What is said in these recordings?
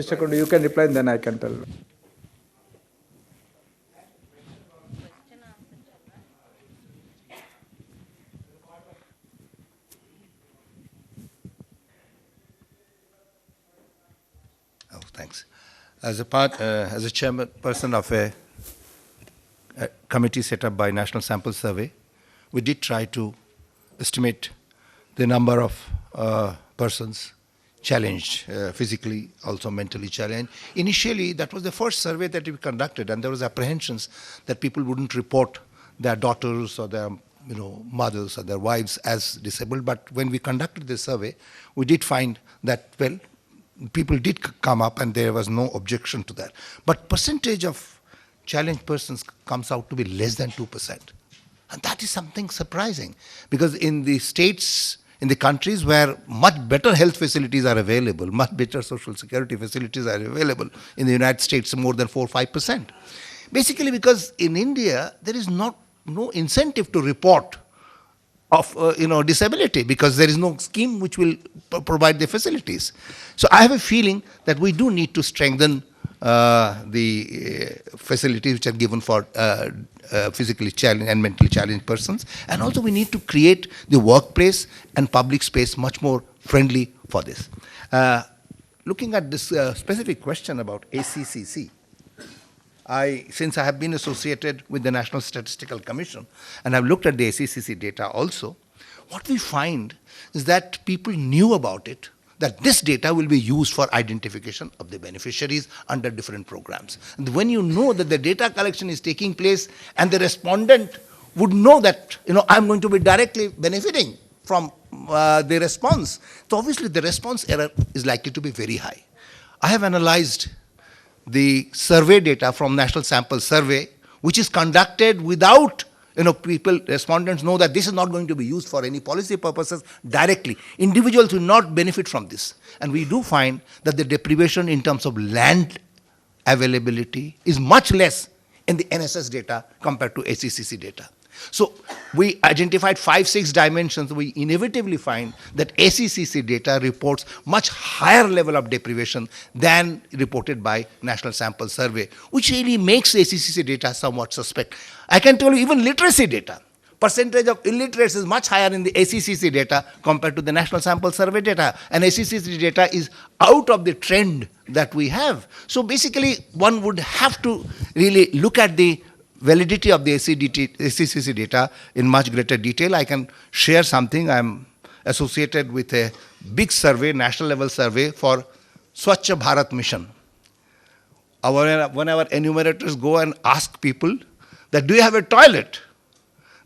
Mr. Kundu, you can reply and then I can tell. Oh, thanks. As a chairperson of a committee set up by National Sample Survey, we did try to estimate the number of persons challenged, physically, also mentally challenged. Initially, that was the first survey that we conducted, and there was apprehensions that people wouldn't report their daughters or their mothers or their wives as disabled. But when we conducted this survey, we did find that, well, people did come up and there was no objection to that. But percentage of challenged persons comes out to be less than 2%. And that is something surprising, because in the states, in the countries where much better health facilities are available, much better social security facilities are available, in the United States more than 4-5%. Basically because in India there is no incentive to report of disability, because there is no scheme which will provide the facilities. So I have a feeling that we do need to strengthen the facilities which are given for physically challenged and mentally challenged persons, and also we need to create the workplace and public space much more friendly for this. Looking at this specific question about ACCC, since I have been associated with the National Statistical Commission and I've looked at the ACCC data also, what we find is that people knew about it, that this data will be used for identification of the beneficiaries under different programs. And when you know that the data collection is taking place and the respondent would know that, I'm going to be directly benefiting from the response, so obviously the response error is likely to be very high. I have analyzed the survey data from National Sample Survey, which is conducted without respondents know that this is not going to be used for any policy purposes directly. Individuals will not benefit from this. And we do find that the deprivation in terms of land availability is much less in the NSS data compared to ACCC data. So we identified 5-6 dimensions. We inevitably find that ACCC data reports much higher level of deprivation than reported by National Sample Survey, which really makes ACCC data somewhat suspect. I can tell you even literacy data. Percentage of illiterates is much higher in the ACCC data compared to the National Sample Survey data. And ACCC data is out of the trend that we have. So basically, one would have to really look at the validity of the ACCC data in much greater detail. I can share something. I'm associated with a big survey, national level survey for Swachh Bharat Mission. When our enumerators go and ask people that, do you have a toilet?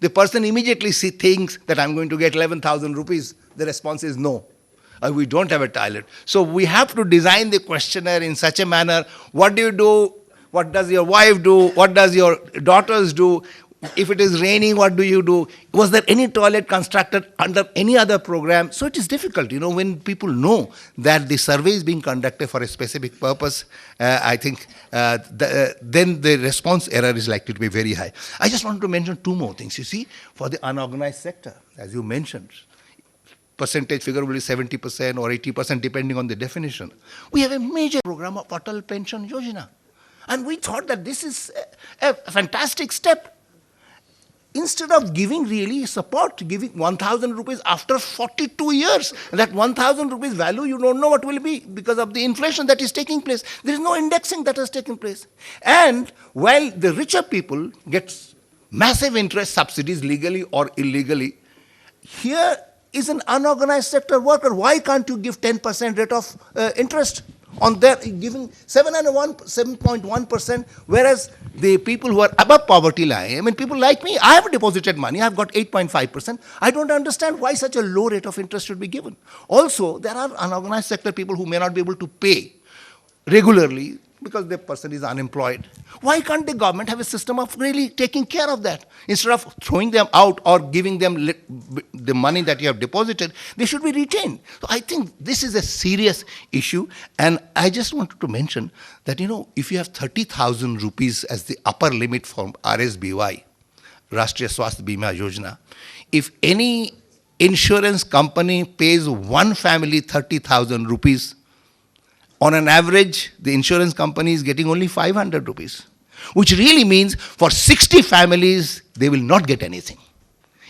The person immediately thinks that I'm going to get 11,000 rupees. The response is no. We don't have a toilet. So we have to design the questionnaire in such a manner. What do you do? What does your wife do? What does your daughters do? If it is raining, what do you do? Was there any toilet constructed under any other program? So it is difficult, when people know that the survey is being conducted for a specific purpose, I think then the response error is likely to be very high. I just want to mention 2 more things. You see, for the unorganized sector, as you mentioned, percentage figure will be 70% or 80% depending on the definition. We have a major program of Atal Pension Yojana. And we thought that this is a fantastic step. Instead of giving really support, giving 1,000 rupees after 42 years, that 1,000 rupees value, you don't know what will be because of the inflation that is taking place. There is no indexing that has taken place. And while the richer people get massive interest subsidies legally or illegally, here is an unorganized sector worker. Why can't you give 10% rate of interest on their giving 7.1%, whereas the people who are above poverty line, people like me, I have deposited money, I've got 8.5%. I don't understand why such a low rate of interest should be given. Also, there are unorganized sector people who may not be able to pay regularly because the person is unemployed. Why can't the government have a system of really taking care of that? Instead of throwing them out or giving them the money that you have deposited, they should be retained. So I think this is a serious issue. And I just wanted to mention that, if you have 30,000 rupees as the upper limit for RSBY, Rashtriya Swasthya Bima Yojana, if any insurance company pays one family 30,000 rupees, On an average, the insurance company is getting only 500 rupees, which really means for 60 families, they will not get anything.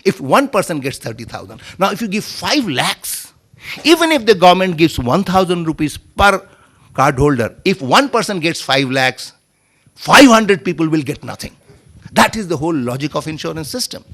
If one person gets 30,000, now if you give 5 lakhs, even if the government gives 1,000 rupees per card holder, if one person gets 5 lakhs, 500 people will get nothing. That is the whole logic of insurance system.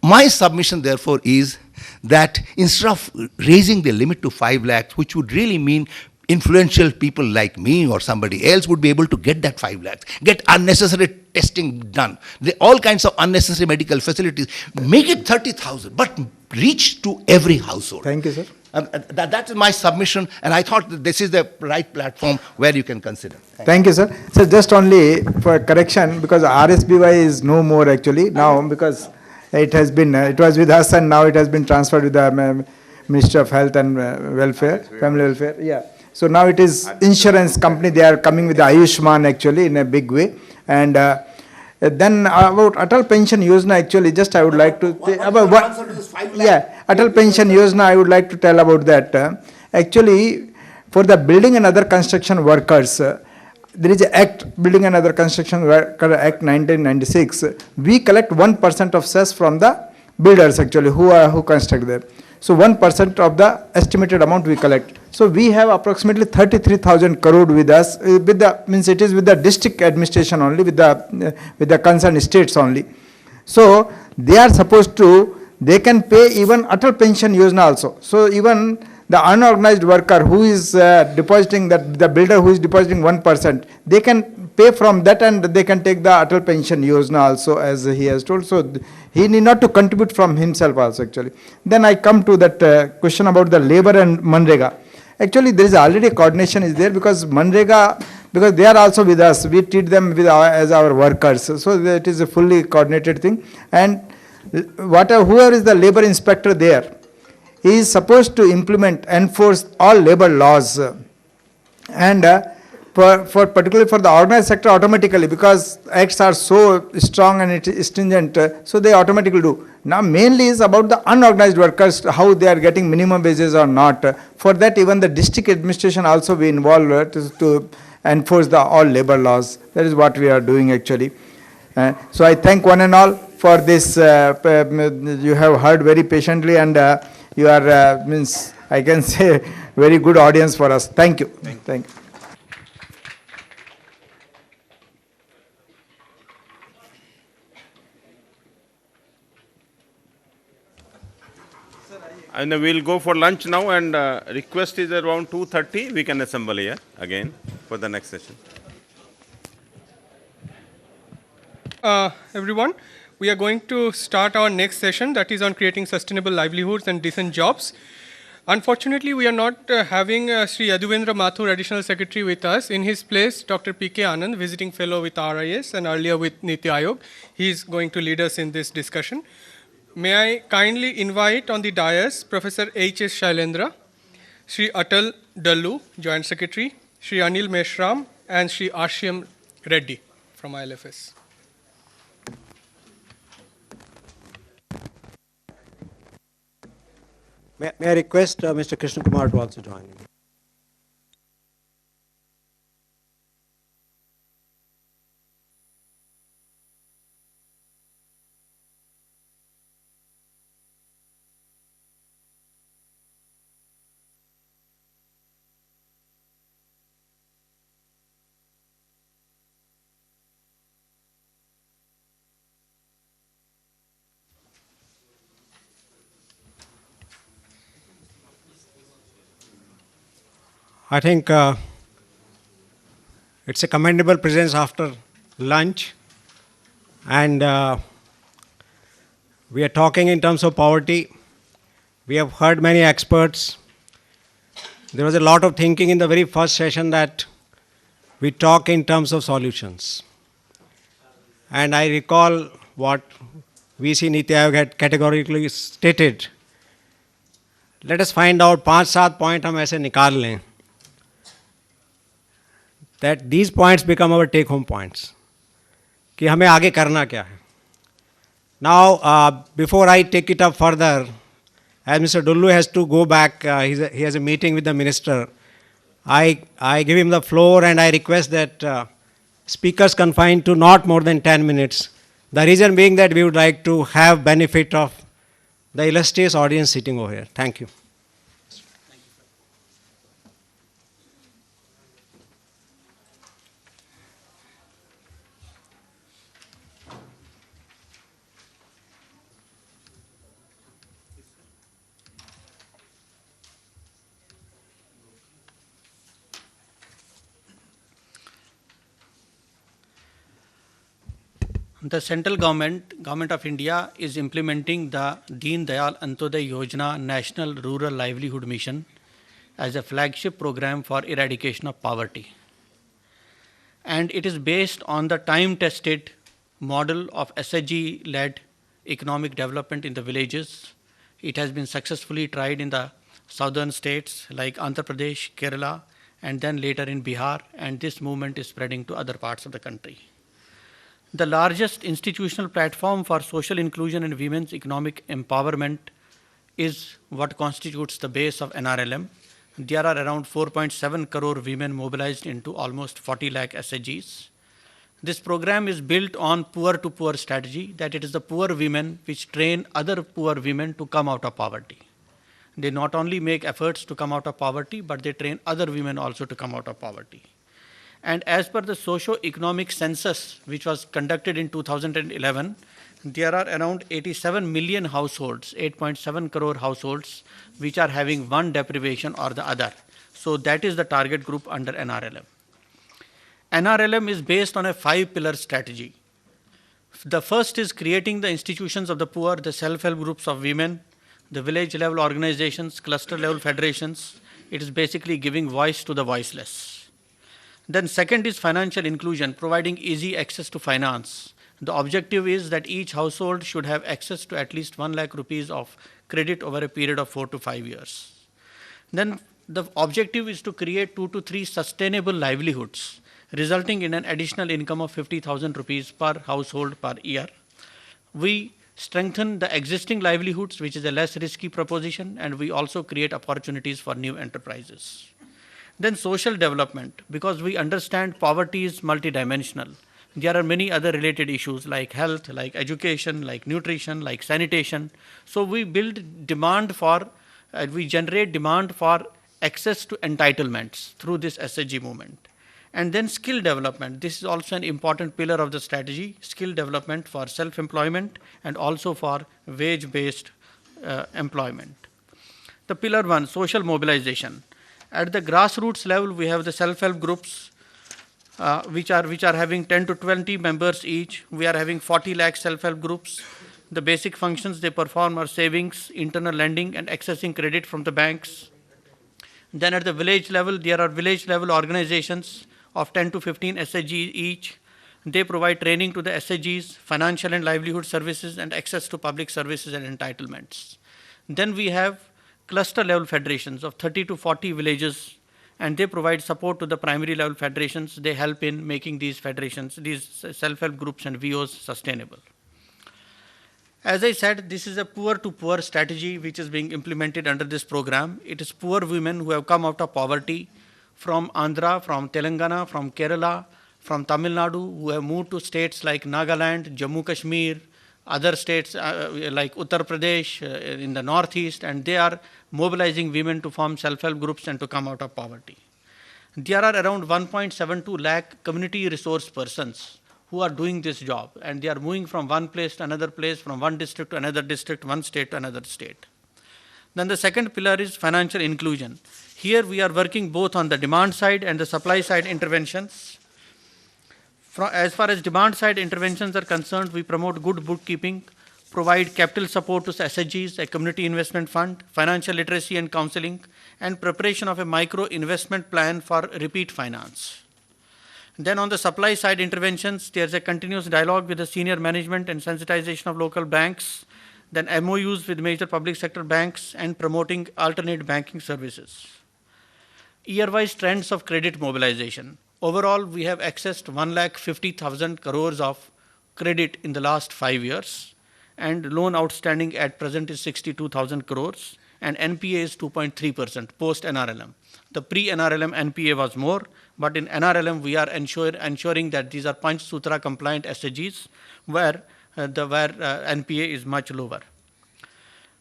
My submission, therefore, is that instead of raising the limit to 5 lakhs, which would really mean influential people like me or somebody else would be able to get that 5 lakhs, get unnecessary testing done, all kinds of unnecessary medical facilities, make it 30,000, but reach to every household. Thank you, sir. That is my submission, and I thought that this is the right platform where you can consider. Thank you, sir. So just only for correction, because RSBY is no more actually now, because it has been, it was with us and now it has been transferred with the Ministry of Health and Welfare, Family Welfare. Yeah. So now it is insurance company. They are coming with the Ayushman actually in a big way. And then about Atal Pension Yojana actually, just I would like to about what. Yeah, Atal Pension Yojana, I would like to tell about that. Actually, for the building and other construction workers, there is a Act, Building and Other Construction Worker Act 1996. We collect 1% of cess from the builders actually who construct there. So 1% of the estimated amount we collect. So we have approximately 33,000 crore with us. With the means it is with the district administration only, with the concerned states only. So they are supposed to. They can pay even Atal Pension Yojana also. So even the unorganized worker who is depositing, that the builder who is depositing 1%, they can pay from that and they can take the Atal Pension Yojana also, as he has told. So he need not to contribute from himself also actually. Then I come to that question about the labor and Manrega. Actually there is already coordination is there, because Manrega, because they are also with us, we treat them with as our workers. So it is a fully coordinated thing. And whoever is the labor inspector there, he is supposed to enforce all labor laws, and for particularly for the organized sector automatically, because acts are so strong and it is stringent, so they automatically do. Now mainly is about the unorganized workers, how they are getting minimum wages or not. For that even the district administration also be involved to enforce the all labor laws. That is what we are doing actually. So I thank one and all for this. You have heard very patiently, and you are means I can say very good audience for us. Thank you. Thank you. And we'll go for lunch now, and request is around 2:30. We can assemble here again for the next session. Everyone, we are going to start our next session, that is on creating sustainable livelihoods and decent jobs. Unfortunately, we are not having Sri Yaduvendra Mathur, Additional Secretary, with us. In his place, Dr. P.K. Anand, Visiting Fellow with RIS and earlier with Niti Aayog. He is going to lead us in this discussion. May I kindly invite on the dais Professor H.S. Shailendra, Sri Atal Dallu, Joint Secretary, Sri Anil Meshram, and Sri Ashyam Reddy from ILFS. May I request Mr. Krishna Kumar to also join me? I think it's a commendable presence after lunch, and we are talking in terms of poverty. We have heard many experts. There was a lot of thinking in the very first session that we talk in terms of solutions. And I recall what VC Niti Aayog had categorically stated. Let us find out 5-7 point हम ऐसे निकाल लें that these points become our take home points कि हमें आगे करना क्या है. Now before I take it up further, as Mr. Dullu has to go back, he has a meeting with the minister, I give him the floor and I request that speakers confined to not more than 10 minutes. The reason being that we would like to have benefit of the illustrious audience sitting over here. Thank you. The central government of India is implementing the Deen Dayal Antyodaya Yojana National Rural Livelihood Mission as a flagship program for eradication of poverty. And it is based on the time-tested model of SHG-led economic development in the villages. It has been successfully tried in the southern states like Andhra Pradesh, Kerala, and then later in Bihar, and this movement is spreading to other parts of the country. The largest institutional platform for social inclusion and women's economic empowerment is what constitutes the base of NRLM. There are around 4.7 crore women mobilized into almost 40 lakh SHGs. This program is built on poor-to-poor strategy, that it is the poor women which train other poor women to come out of poverty. They not only make efforts to come out of poverty, but they train other women also to come out of poverty. And as per the socio-economic census, which was conducted in 2011, there are around 87 million households, 8.7 crore households, which are having one deprivation or the other. So that is the target group under NRLM. NRLM is based on a 5-pillar strategy. The first is creating the institutions of the poor, the self-help groups of women, the village level organizations, cluster level federations. It is basically giving voice to the voiceless. Then second is financial inclusion, providing easy access to finance. The objective is that each household should have access to at least 1 lakh rupees of credit over a period of 4 to 5 years. Then the objective is to create 2 to 3 sustainable livelihoods, resulting in an additional income of 50,000 rupees per household per year. We strengthen the existing livelihoods, which is a less risky proposition, and we also create opportunities for new enterprises. Then social development, because we understand poverty is multidimensional. There are many other related issues like health, like education, like nutrition, like sanitation. So we build demand for, we generate demand for access to entitlements through this SHG movement. And then skill development. This is also an important pillar of the strategy, skill development for self-employment and also for wage-based employment. The pillar 1, social mobilization. At the grassroots level, we have the self-help groups, which are having 10 to 20 members each. We are having 40 lakh self-help groups. The basic functions they perform are savings, internal lending, and accessing credit from the banks. Then at the village level, there are village level organizations of 10 to 15 SHGs each. They provide training to the SHGs, financial and livelihood services, and access to public services and entitlements. Then we have cluster level federations of 30 to 40 villages, and they provide support to the primary level federations. They help in making these federations, these self-help groups and VOs sustainable. As I said, this is a poor-to-poor strategy which is being implemented under this program. It is poor women who have come out of poverty from Andhra, from Telangana, from Kerala, from Tamil Nadu, who have moved to states like Nagaland, Jammu Kashmir, other states like Uttar Pradesh in the northeast, and they are mobilizing women to form self-help groups and to come out of poverty. There are around 1.72 lakh community resource persons who are doing this job, and they are moving from one place to another place, from one district to another district, one state to another state. Then the second pillar is financial inclusion. Here we are working both on the demand side and the supply side interventions. As far as demand side interventions are concerned, we promote good bookkeeping, provide capital support to SHGs, a community investment fund, financial literacy and counseling, and preparation of a micro investment plan for repeat finance. Then on the supply side interventions, there's a continuous dialogue with the senior management and sensitization of local banks, then MOUs with major public sector banks, and promoting alternate banking services. Year-wise trends of credit mobilization. Overall, we have accessed 1,50,000 crores of credit in the last 5 years, and loan outstanding at present is 62,000 crores, and NPA is 2.3% post NRLM. The pre-NRLM NPA was more, but in NRLM we are ensuring that these are Panch Sutra compliant SHGs where NPA is much lower.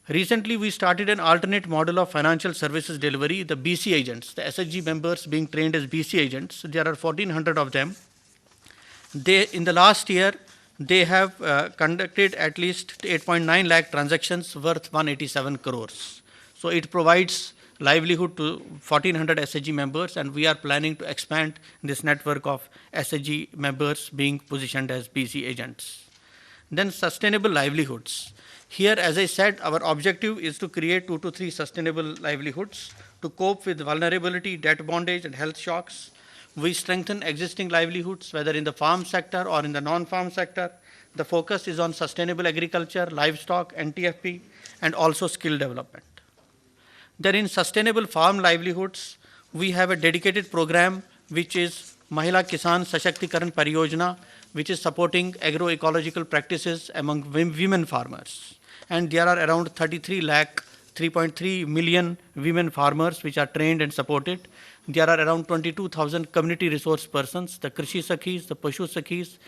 Recently, we started an alternate model of financial services delivery, the BC agents, the SHG members being trained as BC agents. There are 1,400 of them. In the last year, they have conducted at least 8.9 lakh transactions worth 187 crores. So it provides livelihood to 1,400 SHG members, and we are planning to expand this network of SHG members being positioned as BC agents. Then sustainable livelihoods. Here, as I said, our objective is to create 2 to 3 sustainable livelihoods to cope with vulnerability, debt bondage, and health shocks. We strengthen existing livelihoods, whether in the farm sector or in the non-farm sector. The focus is on sustainable agriculture, livestock, NTFP, and also skill development. Then in sustainable farm livelihoods, we have a dedicated program which is Mahila Kisan Sashaktikaran Pariyojana, which is supporting agroecological practices among women farmers. And there are around 3.3 million women farmers which are trained and supported. There are around 22,000 community resource persons, the Krishi Sakhis, the Pashu Sakhis,